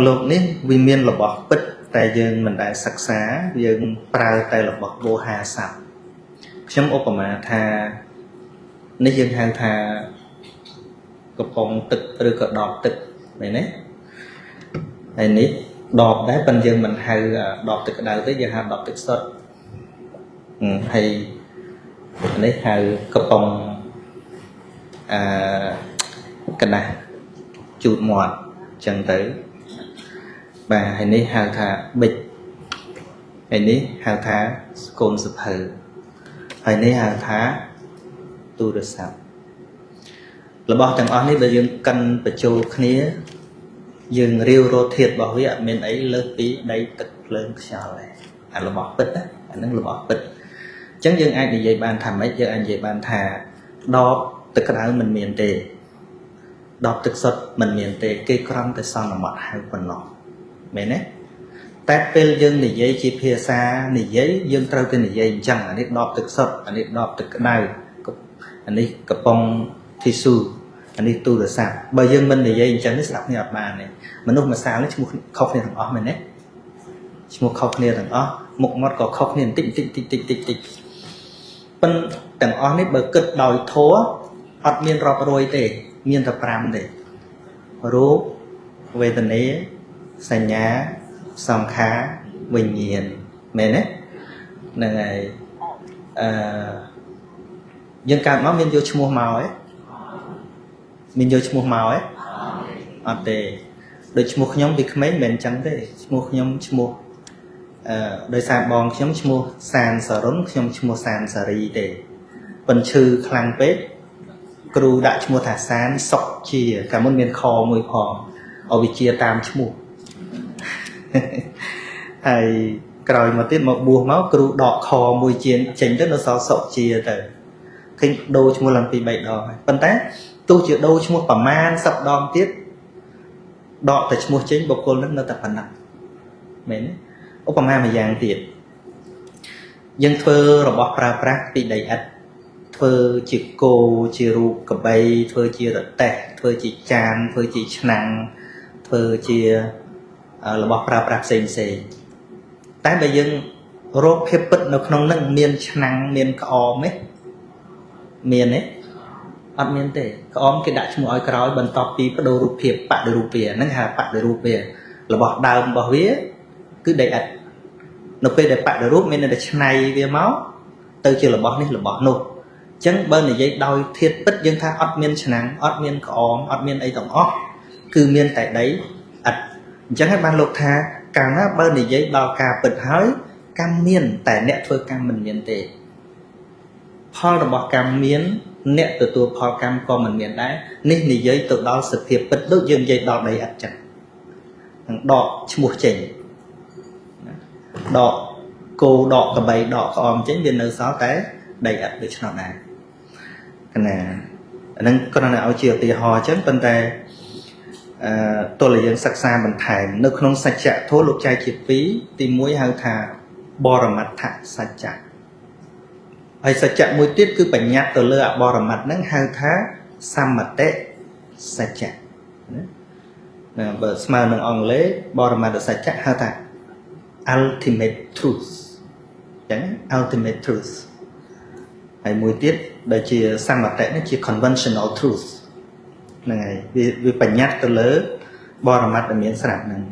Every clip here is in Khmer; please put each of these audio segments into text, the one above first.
លោកនេះវិមានរបស់ពិតតែយើងមិនដែលសិក្សាយើងប្រើតែរបស់វោហារស័ព្ទខ្ញុំឧបមាថានេះយើងហៅថាកំប៉ុងទឹកឬក៏ដបទឹកមែនទេហើយនេះដបដែរប៉ុន្តែយើងមិនហៅដបទឹកក្តៅទេយើងហៅដបទឹកសុទ្ធហើនេះហៅកំប៉ុងកណ្ដាស់ជូតមាត់អញ្ចឹងទៅបាទហើយនេះហៅថាប៊ិចហើយនេះហៅថាស្គមសភៅហើយនេះហៅថាទូរស័ព្ទរបស់ទាំងអស់នេះបើយើងកិនបញ្ចូលគ្នាយើងរាវរកធាតុរបស់វាអត់មានអីលើសពីដីទឹកភ្លើងខ្យល់ទេអារបស់ពិតណាអានឹងរបស់ពិតអញ្ចឹងយើងអាចនិយាយបានថាម៉េចយើងអាចនិយាយបានថាដបទឹកក្តៅមិនមានទេដបទឹកសុទ្ធមិនមានទេគេក្រំតែសន្មត់ហៅប៉ុណ្ណោះមែនទេតែពេលយើងនិយាយជាភាសានិយាយយើងត្រូវតែនិយាយអញ្ចឹងអានេះដបទឹកសុទ្ធអានេះដបទឹកក្តៅអានេះកំប៉ុងធីស៊ូអានេះទូរស័ព្ទបើយើងមិននិយាយអញ្ចឹងនេះស្ដាប់គ្នាអត់បានទេមនុស្សម្សាលនេះឈ្មោះខុសគ្នាទាំងអស់មែនទេឈ្មោះខុសគ្នាទាំងអស់មុខមាត់ក៏ខុសគ្នាបន្តិចប៉ុន្តែទាំងអស់នេះបើគិតដោយធម៌អត់មានរាប់រយទេមានតែ5ទេរូបវេទនាសញ្ញាសង្ខារវិញ្ញាណមែនទេហ្នឹងហើយយើងកើតមកមានយកឈ្មោះមកទេមានយកឈ្មោះមកទេអត់ទេដូចឈ្មោះខ្ញុំពីក្មេងមិនមែនអញ្ចឹងទេឈ្មោះខ្ញុំឈ្មោះដោយសារបងខ្ញុំឈ្មោះសានសរុនខ្ញុំឈ្មោះសានសារីទេប៉ុន្តែឈឺខ្លាំងពេកគ្រូដាក់ឈ្មោះថាសានសុកជាកាលមុនមានខមួយផងឲ្យវិជាតាមឈ្មោះហើយក្រោយមកទៀតមកបួសមកគ្រូដកខមួយជាចេញទៅនៅសល់សុកជាទៅឃើញដូរឈ្មោះឡើងពី3ដងហើយប៉ុន្តែទោះជាដូរឈ្មោះប្រមាណ10ដងទៀតដកតែឈ្មោះចេញបុគ្គលនឹងនៅតែប៉ុណ្ណឹងមែនទេឧបមាមួយយ៉ាងទៀតយើងធ្វើរបស់ប្រើប្រាស់ពីដីឥដ្ឋធ្វើជាគោជារូបកបីធ្វើជារទេះធ្វើជាចានធ្វើជាឆ្នាំងធ្វើជារបស់ប្រើប្រាស់ផ្សេងតែបើយើងរកភាពពិតនៅក្នុងនឹងមានឆ្នាំងមានក្អមទេមានទេអត់មានទេក្អមគេដាក់ឈ្មោះឲ្យក្រោយបន្ទាប់ពីបដូររូបភាពបដិរូបវាហ្នឹងហៅបដិរូបវារបស់ដើមរបស់វាគឺដីឥដ្ឋនៅពេលដែលបដិរូបមានតែឆ្នៃវាមកទៅជារបស់នេះរបស់នោះអញ្ចឹងបើនិយាយដោយធាតុពិតយើងថាអត់មានឆ្នាំងអត់មានក្អមអត់មានអីទាំងអស់គឺមានតែដីឥដ្ឋអញ្ចឹងហើយបានលោកថាកាលណាបើនិយាយដល់ការពិតហើយកម្មមានតែអ្នកធ្វើកម្មមិនមានទេផលរបស់កម្មមានអ្នកទទួលផលកម្មក៏មិនមានដែរនេះនិយាយទៅដល់សភាពពិតដូចយើងនិយាយដល់ដីឥដ្ឋចឹងនឹងដកឈ្មោះចេញដកគោដកកបីដកក្អមចេញវានៅសល់តែដីឥដ្ឋដូច្នោះដែរកណាអានឹងគ្រាន់តែឲ្យជាឧទាហរណ៍ចឹងប៉ុន្តែទោះតែយើងសិក្សាបន្ថែមនៅក្នុងសច្ចធម៌លោកចែកជា2ទី1ហៅថាបរមត្ថសច្ចៈហើយសច្ចៈមួយទៀតគឺបញ្ញត្តិទៅលើអបរមត្ថហ្នឹងហៅថាសម្មតិសច្ចៈណាបើស្មើនឹងអង់គ្លេសបរមត្ថសច្ចៈហៅថា ultimate truth អញ្ចឹង ultimate truth ហើយមួយទៀតដែលជាសម្មតិនេះជា conventional truth ហ្នឹងហើយវាបញ្ញត្តិទៅលើបរមត្ថដែលមានស្រាប់ហ្នឹង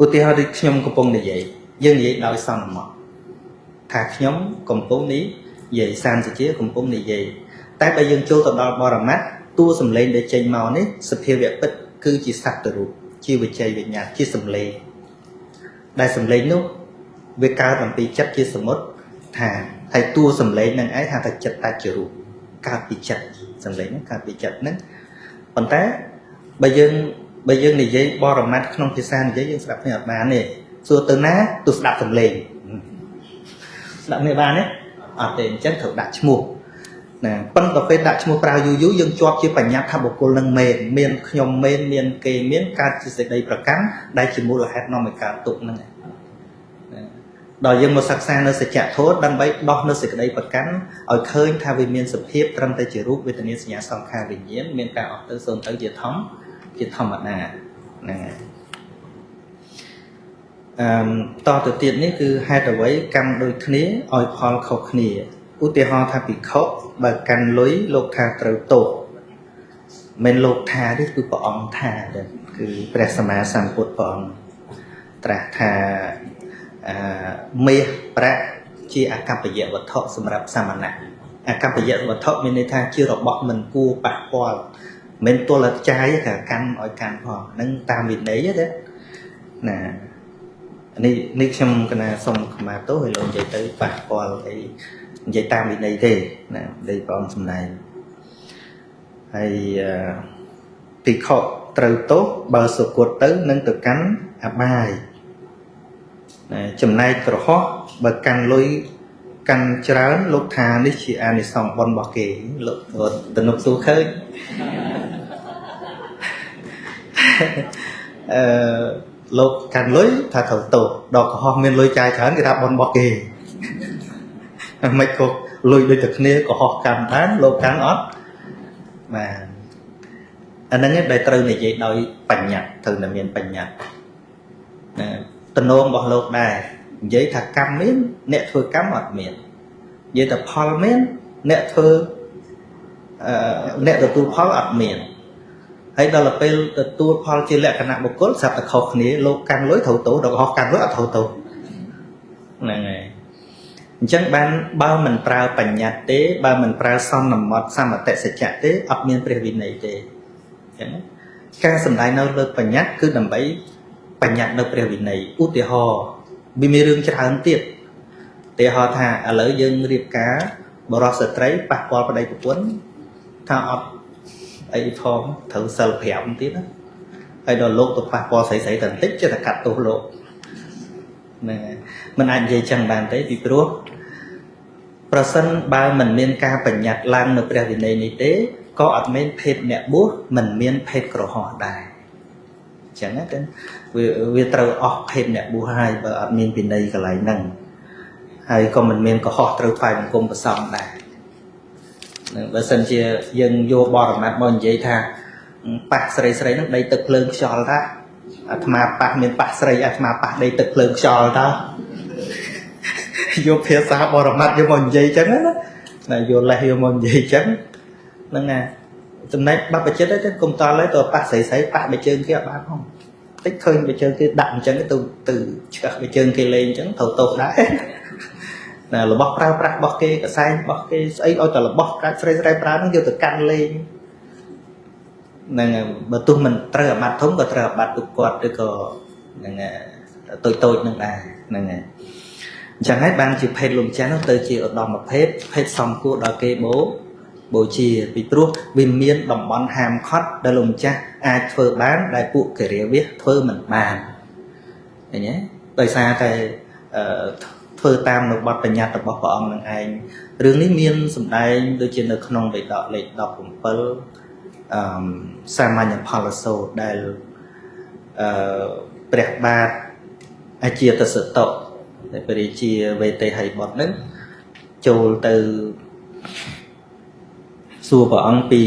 ឧទាហរណ៍ដូចខ្ញុំកំពុងនិយាយយើងនិយាយដោយសន្មតថាខ្ញុំកំពុងនិយាយសានសុជាកំពុងនិយាយតែបើយើងចូលទៅដល់បរមត្ថតួសម្លេងដែលចេញមកនេះសភាវៈពិតគឺជាសត្វរូបជាវិជ័យវិញ្ញាណជាសម្លេងដែលសម្លេងនោះវាកើតអំពីចិត្តជាសមុទ្រថាហើយតួសម្លេងនឹងឯងហៅថាចិត្តតច្ចរូបកើតពីចិត្តសម្លេងហ្នឹងកើតពីចិត្តហ្នឹងប៉ុន្តែបើយើងនិយាយបរមត្ថក្នុងភាសានិយាយយើងស្ដាប់គ្នាអត់បានទេសួរទៅណាទោះស្ដាប់សម្លេងស្ដាប់គ្នាបានទេអត់ទេអញ្ចឹងត្រូវដាក់ឈ្មោះណាប៉ុន្តែពេលដាក់ឈ្មោះប្រើយូរយើងជាប់ជាបញ្ញត្តិថាបុគ្គលនឹងមែនមានខ្ញុំមែនមានគេមានកើតជាសេចក្តីប្រកាន់ដែលជាមូលហេតុនាំឲ្យកើតទុក្ខហ្នឹងដល់យើងមកសិក្សានៅសច្ចធម៌ដើម្បីដោះនៅសេចក្តីប្រកាន់ឲ្យឃើញថាវាមានសភាពត្រឹមតែជារូបវេទនាសញ្ញាសង្ខារវិញ្ញាណមានការអស់ទៅសូន្យទៅជាធម្មតាហ្នឹងហើយ តទៅទៀតនេះគឺហេតុអ្វីកម្មដូចគ្នាឲ្យផលខុសគ្នាឧទាហរណ៍ថាភិក្ខុបើកាន់លុយលោកថាត្រូវទោសមិនលោកថាទេគឺព្រះអង្គថាគឺព្រះសម្មាសម្ពុទ្ធព្រះអង្គត្រាស់ថាមាសប្រាក់ជាអកប្បយវត្ថុសម្រាប់សាមណៈអកប្បយវត្ថុមានន័យថាជារបស់មិនគួរប៉ះពាល់មិនទល់តែចាយក៏កាន់ឲ្យកាន់ផងហ្នឹងតាមវិន័យទេណានេះខ្ញុំកណាសុំខមាទោសឲ្យលោកនិយាយទៅប៉ះពាល់អីនិយាយតាមវិន័យទេណាដីព្រះអង្គសម្ដែងហើយភិក្ខុត្រូវទោសបើសុគតទៅនឹងទៅកាន់អបាយចំណែកក្រហោះបើកាន់លុយកាន់ច្រើនលោកថានេះជាអានិសង្សបុណ្យរបស់គេលោកទំនុកសួរឃើញលោកកាន់លុយថាត្រូវទោសដល់ក្រហោះមានលុយចាយច្រើនគេថាបុណ្យរបស់គេមិនក៏លុយដូចតែគ្នាក្រហោះកាន់បានលោកកាន់អត់បាទអាហ្នឹងដែលត្រូវនិយាយដោយបញ្ញត្តិត្រូវតែមានបញ្ញត្តិណាតំណងរបស់លោកដែរនិយាយថាកម្មមានអ្នកធ្វើកម្មអត់មាននិយាយថាផលមានអ្នកធ្វើអ្នកទទួលផលអត់មានហើយដល់ពេលទទួលផលជាលក្ខណៈបុគ្គលស្រាប់តែខុសគ្នាលោកកាន់លុយត្រូវទោសដល់កុហកកាន់លុយអត់ត្រូវទោសហ្នឹងហើយអញ្ចឹងបានបើមិនប្រើបញ្ញត្តិទេបើមិនប្រើសន្មតសមតិសច្ចៈទេអត់មានព្រះវិន័យទេអញ្ចឹងការសម្ដែងនៅលើបញ្ញត្តិគឺដើម្បីបញ្ញត្តិនៅព្រះវិន័យឧទាហរណ៍វាមានរឿងច្រើនទៀតឧទាហរណ៍ថាឥឡូវយើងរៀបការបរិសុទ្ធស្ត្រីប៉ះពាល់ប្តីប្រពន្ធថាអត់អីផងត្រូវសិល5ទៀតណាហើយដល់លោកទៅប៉ះពាល់ស្រីៗតែបន្តិចចេះតែកាត់ទោសលោកហ្នឹងហើយមិនអាចនិយាយចឹងបានទេពីព្រោះប្រសិនបើមិនមានការបញ្ញត្តិឡើងនៅព្រះវិន័យនេះទេក៏អត់មានភេទអ្នកបួសមិនមានភេទក្រហមដែរអញ្ចឹងណាវាត្រូវអស់ភេទអ្នកបួសហើយបើអត់មានវិន័យកន្លែងហ្នឹងហើយក៏មិនមានកុហកត្រូវថ្វាយបង្គំប្រសងដែរបើសិនជាយើងយកបរមត្ថមកនិយាយថាប៉ះស្រីហ្នឹងដីទឹកភ្លើងខ្យល់តាអាត្មាប៉ះមានប៉ះស្រីអាត្មាប៉ះដីទឹកភ្លើងខ្យល់តាយកភាសាបរមត្ថយកមកនិយាយចឹងណាយកលេសយកមកនិយាយចឹងហ្នឹងណាចំណែកបព្វជិតទៅកុំតល់ហើយទៅប៉ះស្រីប៉ះបិជើងគេអត់បានផងតិចឃើញបិជើងគេដាក់អញ្ចឹងទៅឆ្កឹះបិជើងគេលេងអញ្ចឹងត្រូវទោសដែរណារបស់ប្រើប្រាស់របស់គេកសែងរបស់គេស្អីឲ្យតែរបស់កាច់ស្រីប្រើហ្នឹងយកទៅកាន់លេងហ្នឹងបើទោះមិនត្រូវអាបត្តិធំក៏ត្រូវអាបត្តិទុកគាត់ឬក៏ហ្នឹងតូចហ្នឹងដែរហ្នឹងហើយអញ្ចឹងហើយបានជាភេទលំចាស់នោះទៅជាឧត្តមភេទសំគួរដល់គេបូជាពីព្រោះវាមានតំបន់ហាមឃាត់ដែលលោកម្ចាស់អាចធ្វើបានដែលពួកគិរិយាធ្វើមិនបានឃើញទេដោយសារតែធ្វើតាមនៅបទបញ្ញត្តិរបស់ព្រះអង្គនឹងឯងរឿងនេះមានសម្ដែងដូចជានៅក្នុងលេខ17សាមញ្ញផលសូត្រដែលព្រះបាទអាជាតសតុដែលព្រះរាជាវេទេហិបុត្រនឹងចូលទៅសួរព្រះអង្គពី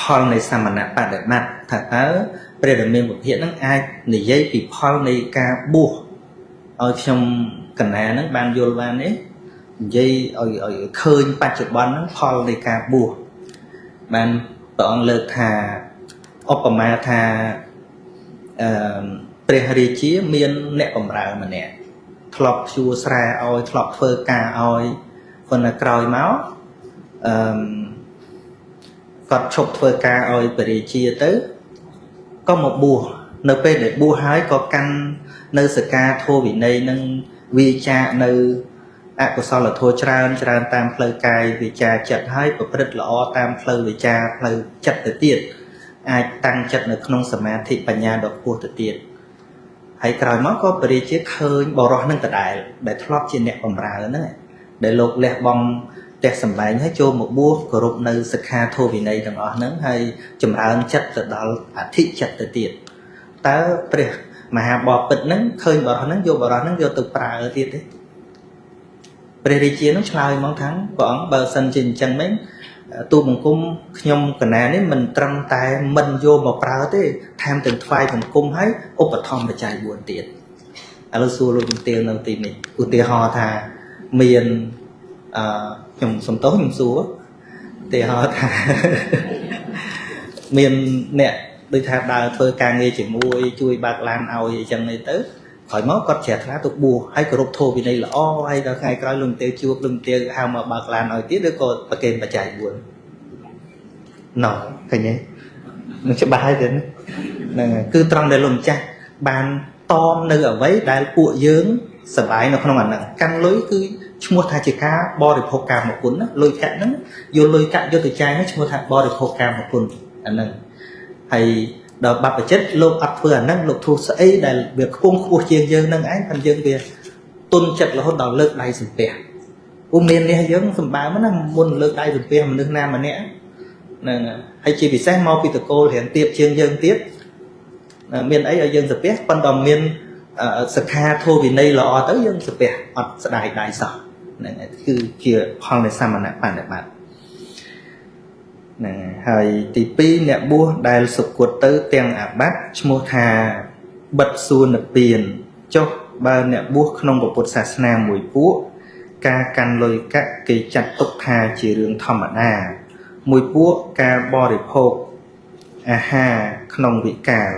ផលនៃសមណបដិបត្តិថាតើព្រះរាមាវិភាកនឹងអាចនិយាយពីផលនៃការបួសឲ្យខ្ញុំកណានឹងបានយល់បានទេនិយាយឲ្យឃើញបច្ចុប្បន្នហ្នឹងផលនៃការបួសបានព្រះអង្គលើកថាឧបមាថាព្រះរាជាមានអ្នកបម្រើម្នាក់ធ្លាប់ភ្ជួរស្រែឲ្យធ្លាប់ធ្វើការឲ្យប៉ុន្តែក្រោយមកគាត់ឈប់ធ្វើការឲ្យព្រះរាជាទៅក៏មកបួសនៅពេលដែលបួសហើយក៏កាន់នៅសកាធម៌វិន័យនឹងវាចានៅអកុសលធម៌ច្រើនតាមផ្លូវកាយវាចាចិត្តហើយប្រព្រឹត្តល្អតាមផ្លូវវាចាផ្លូវចិត្តទៅទៀតអាចតាំងចិត្តនៅក្នុងសមាធិបញ្ញាដ៏ខ្ពស់ទៅទៀតហើយក្រោយមកក៏ព្រះរាជាឃើញបរិសុទ្ធនឹងដដែលធ្លាប់ជាអ្នកបម្រើហ្នឹងដែលលោកលះបង់ផ្ទះសម្បែងហើយចូលមកបួសគោរពនៅសិក្ខាធម៌វិន័យទាំងអស់ហ្នឹងហើយចម្រើនចិត្តទៅដល់អធិចិត្តទៅទៀតតើព្រះមហាបពិតហ្នឹងឃើញបរិសុទ្ធហ្នឹងយកបរិសុទ្ធហ្នឹងយកទៅប្រើទៀតទេព្រះរាជានឹងឆ្លើយមកថាព្រះអង្គបើសិនជាអញ្ចឹងមែនទូបង្គំខ្ញុំកណានេះមិនត្រឹមតែមិនយកមកប្រើទេថែមទាំងថ្វាយបង្គំហើយឧបត្ថម្ភបច្ច័យ4ទៀត ឥឡូវសួរលោកជំទាវនៅទីនេះឧទាហរណ៍ថាមានខ្ញុំសំទោសខ្ញុំសួរឧទាហរណ៍ថាមានអ្នកដូចថាដើរធ្វើការងារជាមួយជួយបើកឡានឲ្យអីចឹងទៅក្រោយមកគាត់ជ្រះថ្លាទៅបួសហើយគោរពធម៌វិន័យល្អហើយដល់ថ្ងៃក្រោយលោកទាវជួបលោកទាវហៅមកបើកឡានឲ្យទៀតឬក៏ប្រកេនបច្ច័យ4ណោះឃើញទេនឹងច្បាស់ហើយទេហ្នឹងគឺត្រង់ដែលលោកម្ចាស់បានតមនៅអ្វីដែលពួកយើងសប្បាយនៅក្នុងអាហ្នឹងកាន់លុយគឺឈ្មោះថាជាការបរិភោគកាមគុណណាលុយកាក់ហ្នឹងយកលុយកាក់យកទៅចាយហ្នឹងឈ្មោះថាបរិភោគកាមគុណអាហ្នឹងហើយដល់បព្វជិតលោកអត់ធ្វើអាហ្នឹងលោកធូរស្អីដែលវាខ្ពង់ខ្ពស់ជាងយើងហ្នឹងឯងប៉ុន្តែយើងវាទុនចិត្តរហូតដល់លើកដៃសំពះឧមាននេះយើងសម្បើមណាមុនលើកដៃសំពះមនុស្សណាម្នាក់ហ្នឹងហើយជាពិសេសមកពីតកូលរៀនទៀបជាងយើងទៀតមានអីឲ្យយើងសំពះប៉ុន្តែមានសិក្ខាធម៌វិន័យល្អទៅយើងសំពះអត់ស្ដាយដៃសោះហ្នឹងគឺជាផលនៃសមណបដិបត្តិហ្នឹងហើយទី2អ្នកបួសដែលសុគតទៅទាំងអាបត្តិឈ្មោះថាបិទសួននិព្វានចុះបើអ្នកបួសក្នុងពុទ្ធសាសនាមួយពួកការកាន់លុយកាក់គេចាត់ទុកថាជារឿងធម្មតាមួយពួកការបរិភោគអាហារក្នុងវិកាល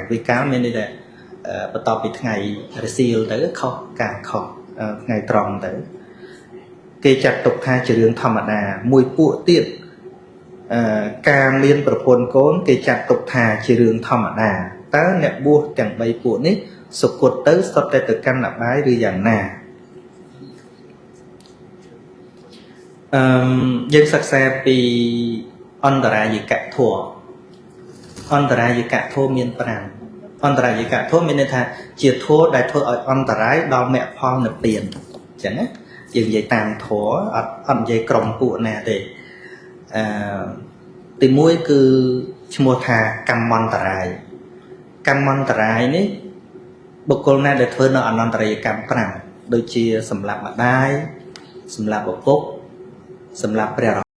មានន័យថាបន្ទាប់ពីថ្ងៃរសៀលទៅខុសការខុសថ្ងៃត្រង់ទៅគេចាត់ទុកថាជារឿងធម្មតាមួយពួកទៀតការមានប្រពន្ធកូនគេចាត់ទុកថាជារឿងធម្មតាតើអ្នកបួសទាំង3ពួកនេះសុគតទៅសុទ្ធតែទៅកាន់អបាយឬយ៉ាងណាយើងសិក្សាពីអន្តរាយិកធម៌អន្តរាយិកធម៌មាន5អន្តរាយិកធម៌មានន័យថាជាធម៌ដែលធ្វើឲ្យអន្តរាយដល់មគ្គផលនិព្វានអញ្ចឹងណាយើងនិយាយតាមធម៌អត់និយាយក្រុមពួកណាទេទី1គឺឈ្មោះថាកម្មន្តរាយកម្មន្តរាយនេះបុគ្គលណាដែលធ្វើនៅអនន្តរាយកម្ម5ដូចជាសម្លាប់ម្ដាយសម្លាប់ឪពុកសម្លាប់ព្រះរ